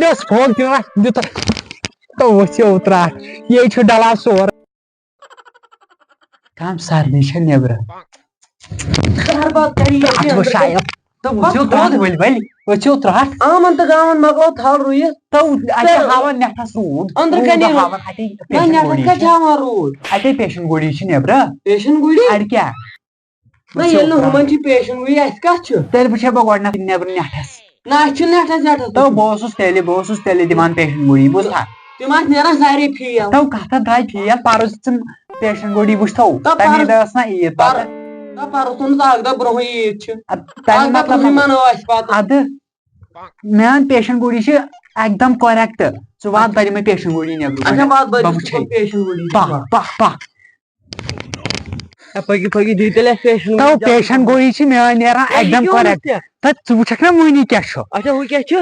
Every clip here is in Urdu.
یپٲرۍ اوس فوگ دِوان تہٕ ؤسِو ترٛٹھ یے چھُ ڈلان سورُے کم سارنٕے چھےٚ نیبرٕ ؤسِو ترٛٹھ آمن تہٕ گامن مۄکلو تھل رُیِتھ اَتہِ ہاوان نیٚٹھس روٗد روٗد اَتے پیشن گُڑی چھِ نیبرٕ پیشن گُڑی اَڑِ کیٛاہ ییٚلہِ نہٕ ہُمن چھِ پیشن گُڑی اَسہِ کتھ چھُ تیٚلہِ وٕچھے بہٕ گۄڈٕنیتھ نیبرٕ نیٚٹھس نہ اَسہِ چھُ نیٚٹھس تو بہٕ اوسُس تیٚلہِ دِوان پیشن گُڑی بوٗزتھا تِم آسہٕ نیران سارے فیل تو کتھ درٛاے فیل پرُس ژٕ پیشن گُڑی وٕچھتو تمے دۄہ ٲس نا عیٖد پتہٕ پرُس اوٚنُس اکھ دۄہ برونٛہٕے عیٖد چھِ تمہِ مطلب منٲو اَسہِ پتہٕ ادٕ میٲنۍ پیشن گُڑی چھِ اکہِ دم کۄریکٹ ژٕ وات بہٕ دِمے پیشن گُڑی نیبرٕ پیشن گُڑی چھِ میٲنۍ نیران اکہِ دم کۄریکٹ ژٕ وٕچھکھ نا وُنی کیاہ چھُ ہُہ کیاہ چھُ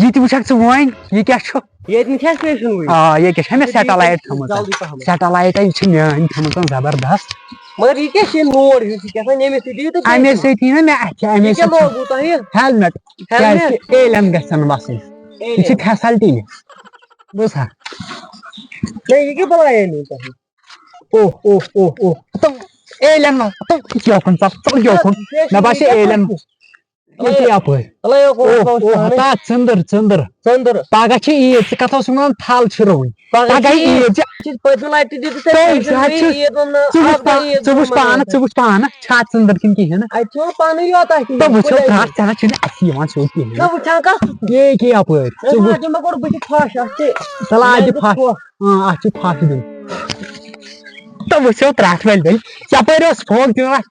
یہِ تہِ وٕچھکھ ژٕ وۄنۍ یہِ کیاہ چھُ ییٚتہِ چھِ اَسہِ پیشن گُڑی آ ییٚکیاہ چھےٚ مےٚ سیٹلایٹ تھٲمٕژ سیٹلایٹ یہِ چھِ میٲنۍ تھٲمٕژ زبردست مگر یہِ کیاہ چھِ لوڈ ہیوٗ چھِ کیٛاہ ییٚمہِ سۭتۍ یِیِو تہٕ اَمے سۭتۍ یی نا مےٚ اَتھِ اَمے لوگوٗ تۄہہِ ہیلمٹ کیازِ کہِ ایلین گژھن وسٕنۍ یہِ چھِ فیسلٹی بوٗزتھا یہِ کیٛاہ بلاے أنِو تۄہہِ ایلین یوکُن ژل یوکُن مےٚ باسے ایلین ژٔندٕر پگہہ چھِ عیٖد ژٕ کتھ اوسُکھ ونان تھل چھِ رُوٕنۍ پگہہ عیٖد پٔتمہِ لٹہِ تہِ ژٕ وٕچھ پانہٕ چھا ژٔندٕر کِنہٕ کِہیٖنۍ نہٕ اَتہِ چھُ پانے یوت وٕچھو ترٛٹھ ژےٚ نہ چھُنہٕ اَسہِ یِوان سیوٚد کِہیٖنۍ وٕچھان کتھ ییٚکے یپٲرۍ بہٕ چھُ پھش چل اَتھ دِ پھش اَتھ چھُ پھش دیُن تہٕ ؤسِو ترٛٹھ ؤلۍ یپٲرۍ اوس فوگ دِوان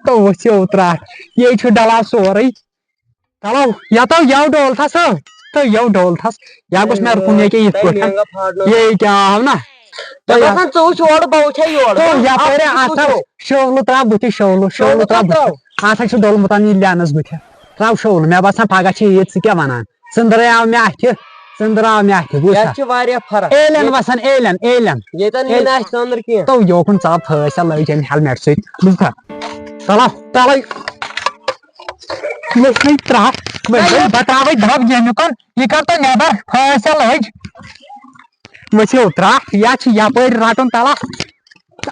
تہٕ ؤسِو ترٛٹھ یے چھُ ڈلان سورُے چلو یتو یو ڈولتھس تہٕ یو ڈولتھس یا گوٚژھ مےٚ رُکُن ییٚکیٛاہ یِتھ پٲٹھۍ یے کیٛاہ آو نا یپٲرۍ اتھ شولہٕ تراو بٕتھِ شولہٕ تراو بٕتھِ اتھ چھُ ڈوٚلمُت یہِ لینس بٕتھِ تراو شولہٕ مےٚ باسان پگہہ چھِ عیٖد ژٕ کیٛاہ ونان ژٔندٕرے آو مےٚ اتھِ بوٗزتھا ایلین وسان ایلین تو یوکُن ژاو تھٲے سا لٲج أمۍ ہیلمٹ سۭتۍ بوٗزتھا چلو ؤسۍ ترٛٹھ بہٕ تراوے دب ییٚمیُکن یہِ کر تو نٮ۪بر پھٲسۍ سا لٲج ؤسِو ترٛٹھ یا چھِ یپٲرۍ رٹُن تلا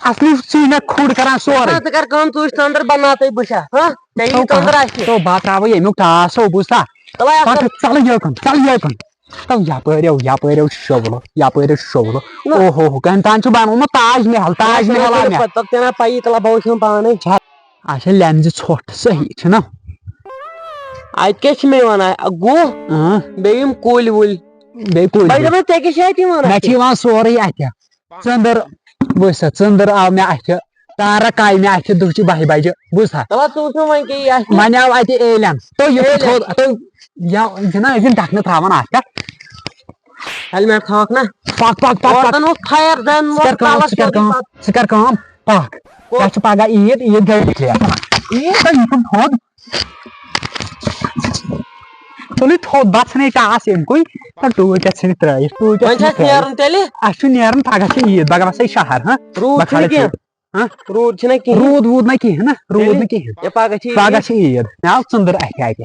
اصلی ژٕ مےٚ کھُڑ کران سورُے تو بہٕ تراوے ییٚمیُک ٹاس بوٗزتھا ژل یوکُن تو یپٲرۍ شولہٕ او ہو کمہِ تام چھُ بنومُت تاج محل پانے اچھا لینزِ ژھوٚٹھ صحیح چھُنہ اتہِ کیٛاہ چھِ مےٚ ونان گُہہ بیٚیہِ یِم کُلۍ وُلۍ مےٚ چھِ یِوان سورُے اَتھِ ژٔندٕر آو مےٚ اَتھِ تارک آیہِ مےٚ اَتھِ دُہچہِ 12 بجہِ بوٗزتھا وۄنۍ آو اَتہِ ایلین چھِنہ أسۍ ڈکھنہٕ تراوان اَتھ پٮ۪ٹھ ہیلمٹ تھاوکھ نا ژٕ کر کٲم پکھ تۄہہِ چھِ پگہہ عیٖد گٔے ڈِکلییر تھوٚد تُلٕے تھوٚد بہٕ ژھٕنے ٹاس اَمکُے تہٕ ٹوٗپۍ یتھ ژھٕنہِ ترٲیِتھ اَسہِ چھُ نیرُن پگہہ چھِ عیٖد بہٕ وسے شہر روٗد ووٗد نہ کِہیٖنۍ نہٕ کِہیٖنۍ پگہہ چھِ عیٖد مےٚ آو ژٔندٕر اَتھِ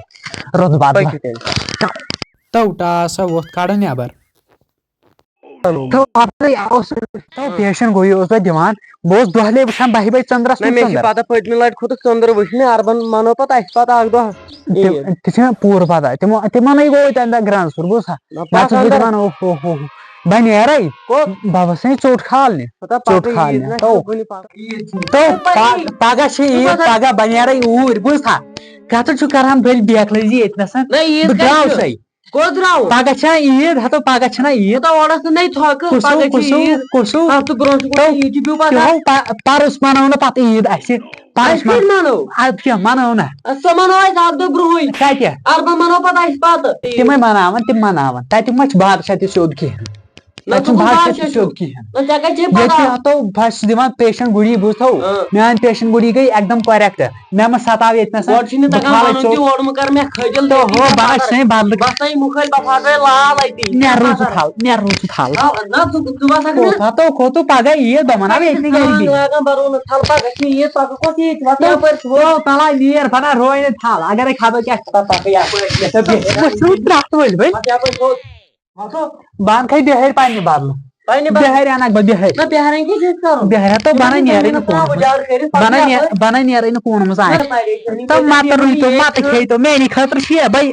رُت بدل تو ٹاس ووٚتھ کڑُن نٮ۪بر پیشن گویی اوس بہٕ دِوان بہٕ اوسُس دۄہلے وٕچھان 12 بجہِ ژٔندرس پتہٕ پٔتمہِ لٹہِ کھوٚتُکھ ژٔندٕر وٕچھنہِ اربن منو پتہٕ اَسہِ پتہٕ اکھ دۄہ تہِ چھِ مےٚ پوٗرٕ پتہ تِمنٕے گوٚو تمہِ دۄہ گرانسُر بوٗزتھا بہٕ نیرے بہٕ وسے ژوٚٹ کھالنہِ پگہہ چھِ عیٖد پگہہ بہٕ نیرے اوٗرۍ بوٗزتھا کتھ چھُ کران بٔلۍ بیکلٲزی ییٚتنس بہٕ درٛاوسے پگہہ چھےٚ عیٖد ہتو پگہہ چھنہ عیٖد پرُس منٲو نہٕ پتہٕ عیٖد اسہِ ادٕ کیٛاہ منٲو نا تِمے مناون تِم مناون تتیُک ما چھُ بادشاہ تہِ سیوٚد کینٛہہ بس دِوان پیشنٹ گُڑی بوٗزتھو میٛٲنۍ پیشنٹ گُڑی گٔے ایکدم کریکٹ مےٚ مہ سَتاو ییٚتنس نیر روٗد ژٕ تھل کھوتو پگہہ عیٖد بہٕ مَناو ییٚتنٕے تلا نیر بنا روزِ تھل اگرے خبر کیٛاہ ترٛٹھ ؤلۍ بہٕ اَنہٕ کھے بِہٲرۍ پننہِ بدلہٕ بِہٲرۍ اَنکھ بہٕ بِہٲرۍ تو بنان نیرے نہٕ بنان نیرے نہٕ کوٗنہٕ منٛز تو متہٕ رُیتو متہٕ کھیٚیتو میٛانہِ خٲطرٕ چھِ یہِ بہٕ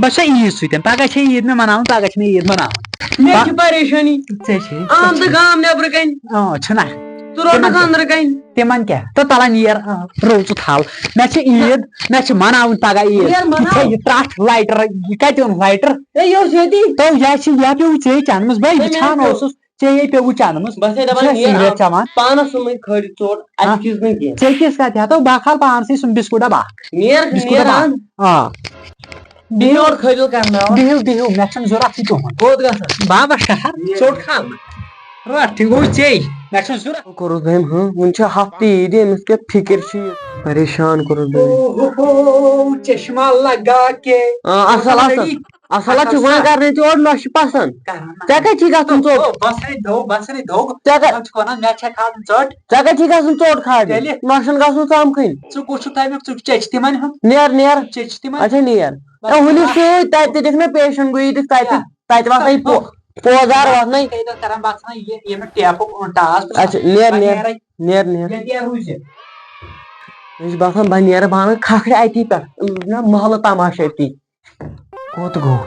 چھُسے عیٖد سۭتۍ پگہہ چھے عیٖد مےٚ مناوٕنۍ پگہہ چھِ مےٚ عیٖد مناوٕنۍ چھُنہ تِمن کیٛاہ تہٕ تلا نیر رو ژٕ تھل مےٚ چھِ عیٖد مےٚ چھِ مناوٕنۍ پگہہ عیٖد یہِ ترٛٹھ لایٹر یہِ کتہِ اوٚن لایٹر تو یہِ پیوٚو ژےٚ چندمٕژ بے وٕچھان اوسُس ژےٚ پیوٚوُ چندمٕژ سِگریٹ چٮ۪وان ژےٚ کِس کتہِ ہتو بہٕ کھال پانسٕے سُہ بِسکوٗٹ ڈبہٕ اکھ بِہِو بِہِو مےٚ چھُنہٕ ضوٚرتھ یہِ تُہُنٛد بابا شہر ژوٚٹ کھالنہٕ رٹھ گوٚو ژےٚ مےٚ چھُنہٕ ضوٚرتھ کوٚرُس بہٕ وُنہِ چھِ ہفتہٕ عیٖدِ أمِس کیٛاہ فِکِر چھِ یہِ پریشان کوٚرُس بہٕ چشمہ لگا کے اصل اصل چھُ وۄنۍ کرنے ژےٚ اورٕ نۄشہِ پسنٛد ژےٚ کتہِ چھی گژھُن ژوٚٹ ژےٚ کتہِ چھی گژھُن ژوٚٹ کھالنہِ نۄشن گژھُن ژمکھٕنۍ نیر نیر اچھا نیر ؤنِو سۭتۍ تتہِ تہِ دِکھ نا پیشنٹ گویی دِکھ تتہِ تتہِ واتنٲیی پوزار واتنٲیی اچھا نیر نیر نیر نیر مےٚ چھُ باسان بہٕ نیرٕ بہٕ انہٕ کھکھرِ اتی پٮ۪ٹھ محلہٕ تماشہٕ أتی کوٚت گوٚو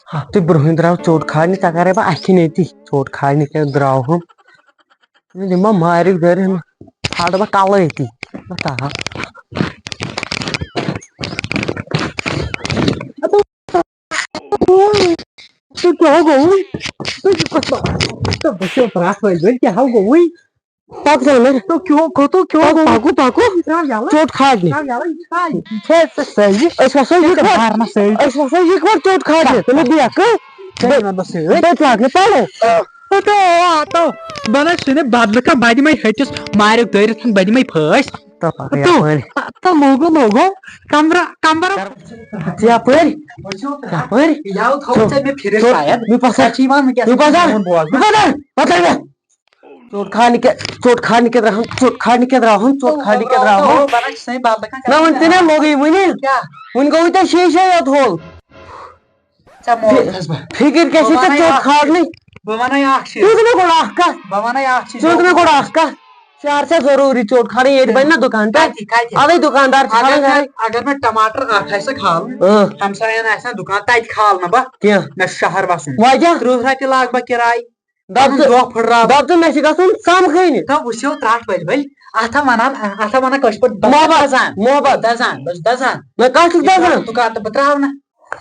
ہفتہٕ برونٛہٕے درٛاو ژوٚٹ کھالنہِ ژےٚ کرے بہٕ اتھِ کِنۍ أتی ژوٚٹ کھالنہِ کیٛاہ دراوہُم دِمہٕ بہٕ مارِکۍ دٲرِتھ ژھانڈٕ بہٕ کلہٕ أتی کیٛاہ گوٚوُے کیٛاہ گوٚوُے ژوٚٹ کھالنہِ أسۍ وسو یِکوَٹہٕ ژوٚٹ کھالنہِ تُلِو بہٕ نہ سُہ بدلہٕ کانٛہہ بہٕ دِمے ہٹِس ماریُک دٲرِتھ بہٕ دِمے پھٲسۍ لوگو کمبر یپٲرۍ ژوٚٹ کھالنہِ کیٛاہ درٛاوُن نہ وۄنۍ ژٕ نہ لوگُے وُنہِ وُنہِ گوٚوُے ژےٚ شیٖشے یوت ہول فِکِر کیٛاہ چھِ ژےٚ ژوٚٹ کھالنٕچ مےٚ گۄڈٕ اکھ کتھ شہر چھا ضروٗری ژوٚٹ کھالٕنۍ ییٚتہِ بنہِ نا دُکان پٮ۪ٹھ اَوے دُکاندار چھِ اگر مےٚ ٹماٹر اکھ آسہِ کھالُن ہمساین آسہِ نا دُکان تتہِ کھالنہٕ بہٕ کینٛہہ مےٚ چھُ شہر وسُن وجہ 30 رۄپیہِ لاگ بہٕ کِراے دپ ژٕ مےٚ چھِ گژھُن ژمکھٕنہِ وٕچھو ترٛٹھ ؤلۍ اتھ ونان کٲشِر پٲٹھۍ محبت دزان مےٚ کتھ چھُکھ دزان دُکان تہٕ بہٕ تراونہٕ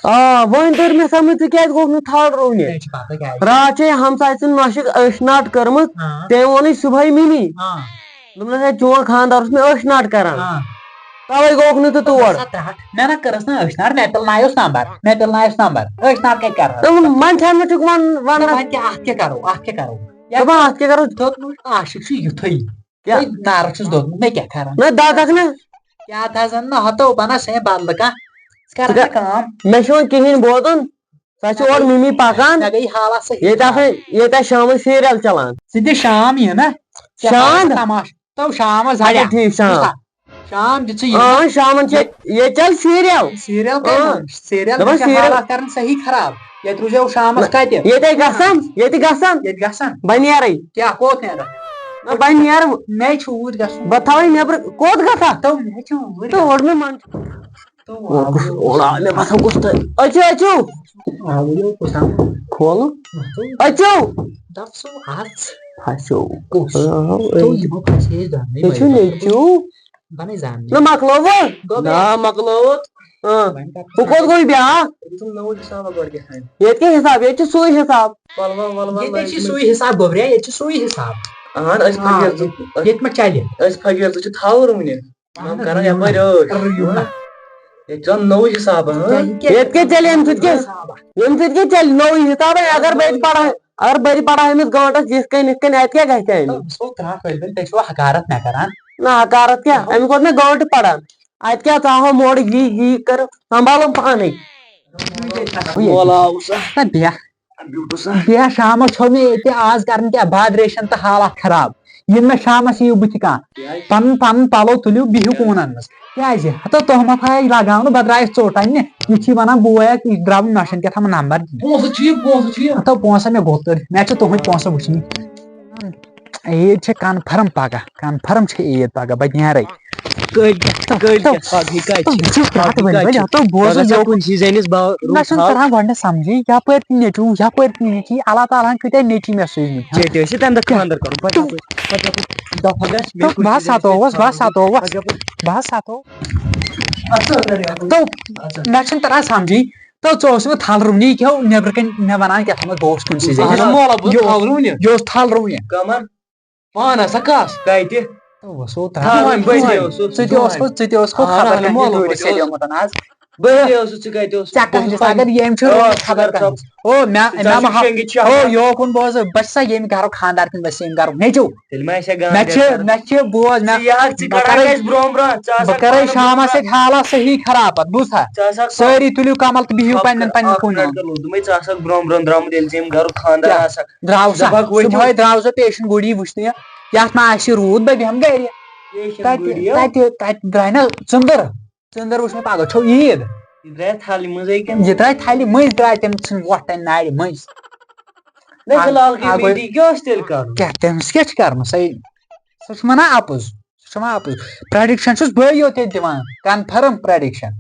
وۄنۍ تٔر مےٚ سمجھ ژٕ کیٛازِ گوٚکھ نہٕ تھل رُونہِ راتھ چھے ہمساے سٕنٛدِ نۄشہِ أچھ ناٹ کٔرمٕژ تٔمۍ ووٚنُے صبحٲے مِمی دوٚپنس ہے چون خانٛدار اوس مےٚ أچھ ناٹ کران توے گوٚکھ نہٕ ژٕ تور مےٚ نہ کٔرٕس نہٕ أچھ ناٹ مےٚ پِلنایوس نمبر أچھ ناٹ کتہِ کرٕ منٛدچھان مےٚ چھُکھ ونان اَتھ کیٛاہ کرو اَتھ کیٛاہ کرو دوٚپمُت عاشق چھُ یِتھُے نارٕ چھُس دوٚدمُت مےٚ کیٛاہ کران نہ دزکھ نہ کیٛاہ دزن نہ ہتو بنان سۄ بدلہٕ کانٛہہ مےٚ چھُ وۄنۍ کِہینۍ بوزُن سۄ چھِ اورٕ مِمی پکان ییٚتہِ آسہِ شامس سیٖریل چلان ژٕ دِ شام یہِ نا شام تماشہٕ تو شامس ٹھیٖک شام دِ ژٕ شامن چھِ ییٚتہِ چل سیٖریل کران صحیح خراب ییٚتہِ روزیو شامس کتہِ ییٚتے گژھن بہٕ نیرے کیٛاہ کوٚت نیرٕ بہٕ نیرٕ مےٚ چھُ اوٗرۍ گژھُن بہٕ تھاوے نیبرٕ کوٚت گژھان مےٚ چھُ اوٗرۍ اوٚڑ مےٚ من مےٚ باسان گوٚژھ أچھو کھولُن أچھو نہ مۄکلووٕ ہُہ کوٚت گوٚو بیٛاکھ ییٚتہِ کیٛاہ حِساب ییٚتہِ چھُ سُے حِساب سُے حِساب گوٚبریا ییٚتہِ چھُ سُے حِساب ییٚتہِ ما چلہِ ژٕ چھِ تھل رُونہِ کران یپٲرۍ ییٚتہِ نوٚو حِساب ییٚتہِ کیٛاہ چلہِ ییٚمہِ سۭتۍ کیٛاہ چلہِ نوٚو حِسابے اگر بہٕ ییٚتہِ پرہا اگر بری پڑا أمِس گٲنٛٹس یِتھ کٔنۍ اَتہِ کیٛاہ گژھِ أمِس سو ترٛٹھ ؤلۍ ؤلۍ تُہۍ چھِوا حکارت مےٚ کران نہ حکارت کیٛاہ أمِس کوٚر مےٚ گٲنٛٹہٕ پران اَتہِ کیٛاہ ژاہو مورٕ یی کٔرِو سمبالُن پانے نہ بیٚیہِ شامس چھو مےٚ ییٚتہِ آز کران کیٛاہ بادریشن تہٕ حالات خراب ییٚلہِ مےٚ شامس یِیِو بٕتھِ کانٛہہ پنُن پنُن پلو تُلِو بِہِو کوٗنن منٛز کیٛازِ ہتو تُہمت آیہِ لگاونہٕ بہٕ درٛایس ژوٚٹ اننہِ یہِ چھِ ونان بوے اکھ یہِ درٛاو مےٚ چھُنہٕ کیٛاہ تھام نمبر ہتو پونٛسہٕ مےٚ گوٚو تٔرۍ مےٚ چھِ تُہنٛدۍ پونٛسہٕ وٕچھنہِ عیٖد چھِ کنفرم پگہہ کنفرم چھِ عیٖد پگہہ بہٕ نیرے مےٚ چھُنہٕ تران گۄڈنٮ۪تھ سمجھی یپٲرۍ تہِ نیچوٗ یپٲرۍ تہِ نیچی اللہ تعالیٰ ہن کۭتیاہ نیچی مےٚ سوٗزمٕتۍ بہٕ حظ ستووُس تو مےٚ چھُنہٕ تران سمجھی تو ژٕ اوس مےٚ تھل رُونی کیٛاہ نیبرٕ کٔنۍ مےٚ ونان کیٛاہ تھامتھ بہٕ اوسُس کُنسٕے یہِ اوس تھل رُونہِ ژٕ تہِ اوسکھُ خبر سیلیومُت آز اگر ییٚمۍ چھُ خبر یوکُن بوز بہٕ چھُسا ییٚمہِ گرُک خاندار کِنہٕ بہٕ چھُس ییٚمہِ گرُک نیچوٗ مےٚ چھِ بوز بہٕ کرے شامس سۭتۍ حالات صحیح خراب پتہٕ بوٗزتھا سٲری تُلِو کمل تہٕ بِہِو پننٮ۪ن پننٮ۪ن کُنن صبحٲے درٛاوُس بہٕ پیشن گوڑی وٕچھنہِ یتھ ما آسہِ روٗد بہٕ بیٚہمہٕ گرِ تتہِ درٛاے نہ ژٔندٕر وٕچھ مےٚ پگہہ چھو عیٖد یہِ درٛاے تھلہِ مٔنٛزۍ درٛاے تٔمۍ ژھٕنۍ وۄٹھ تمہِ نارِ مٔنٛزۍ کیٛاہ تٔمِس کیٛاہ چھِ کرُن سُہ چھُ ونان اپُز پرڈکشن چھُس بٕے یوت ییٚتہِ دِوان کنفرم پرڈکشن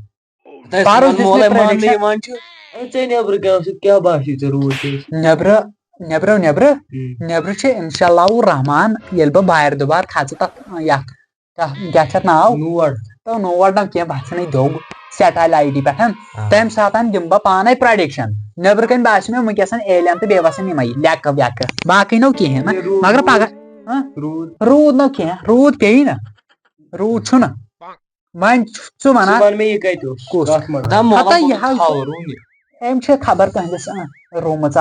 نیبرٕ چھِ انشاء اللہ رحمان ییٚلہِ بہٕ بارِ دُبار کھژٕ تتھ یتھ کیٛاہ چھِ اتھ ناو نور نہ کینٛہہ بہٕ ژھٕنَے دوٚگ سیٹلایٹہِ پٮ۪ٹھ تمہِ ساتہٕ دِمہٕ بہٕ پانے پرڈکشن نیبرٕ کنۍ باسہِ مےٚ وٕنکیٚس ایلین تہٕ بیٚیہِ وسن یِمے لیٚکہٕ ویٚکہٕ باقٕے نو کِہینۍ نہٕ مگر پگہہ روٗد نو کینٛہہ روٗد پیٚیہِ نہٕ روٗد چھُنہٕ وۄنۍ ژٕ ونان أمۍ چھِ خبر تہنٛدِس روٗمٕژ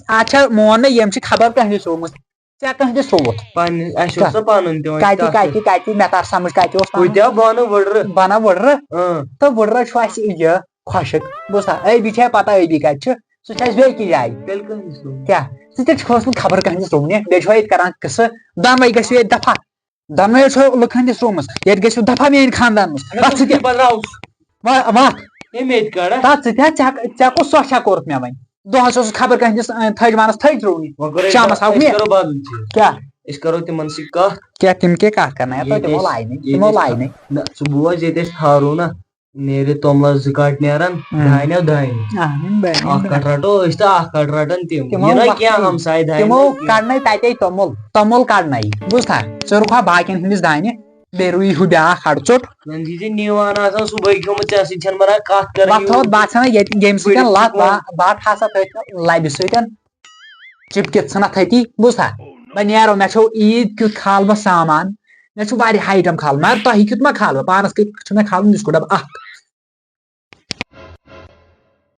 اچھا مون نہٕ ییٚمۍ چھِ خبر کہندِس روٗمٕژ ژےٚ کہندِس رووُتھ کتہِ مےٚ تر سمجھ کتہِ اوس بنہٕ وٕڑرٕ تہٕ وٕڑرٕ چھُ اسہِ یہِ خۄشِک بوٗزتھا ٲبی چھے پتہ ٲبی کتہِ چھُ سُہ چھُ اسہِ بیٚیہِ جایہِ کیٛاہ ژٕ تہِ چھُکھ اوسمُت خبر کہندِس روٗمنہِ بیٚیہِ چھو ییٚتہِ کران قصہٕ دۄنوے گژھِو ییٚتہِ دفعہ دۄنوے چھو لُکہٕ ہٕنٛدِس روٗمس ییٚتہِ گژھِو دفعہ میٲنۍ خاندانس ژےٚ کُس سۄچھا کوٚرُتھ مےٚ وۄنۍ دۄہس اوسُس خبر کہندِس تھٔج تھٔج رُونہِ شامس آو کیٛاہ تِم کیٛاہ کتھ کرنا تِمو لاینٕے نیرِ توملس 2 کٹ نیران دانیو تِمو کڑنے تتے تومُل کڑنے بوٗزتھا ژٕ رُکہا باقین ہٕنٛدِس دانہِ بیٚیہِ رُیی ہُہ بیاکھ ہڑٕ ژوٚٹ بہٕ ژھٕنہٕ ییٚمہِ سۭتۍ لت ہسا تٔتھۍ لبہِ سۭتۍ چپکِتھ ژھٕنکھ تھٔتی بوٗزتھا وۄنۍ نیرو مےٚ چھو عیٖد کیُتھ کھالہٕ بہٕ سامان مےٚ چھُ واریاہ آیٹم کھالُن مگر تۄہہِ کیُتھ ما کھالہٕ بہٕ پانس کیُتھ چھُ مےٚ کھالُن بِسکوٗٹ ڈبہٕ 1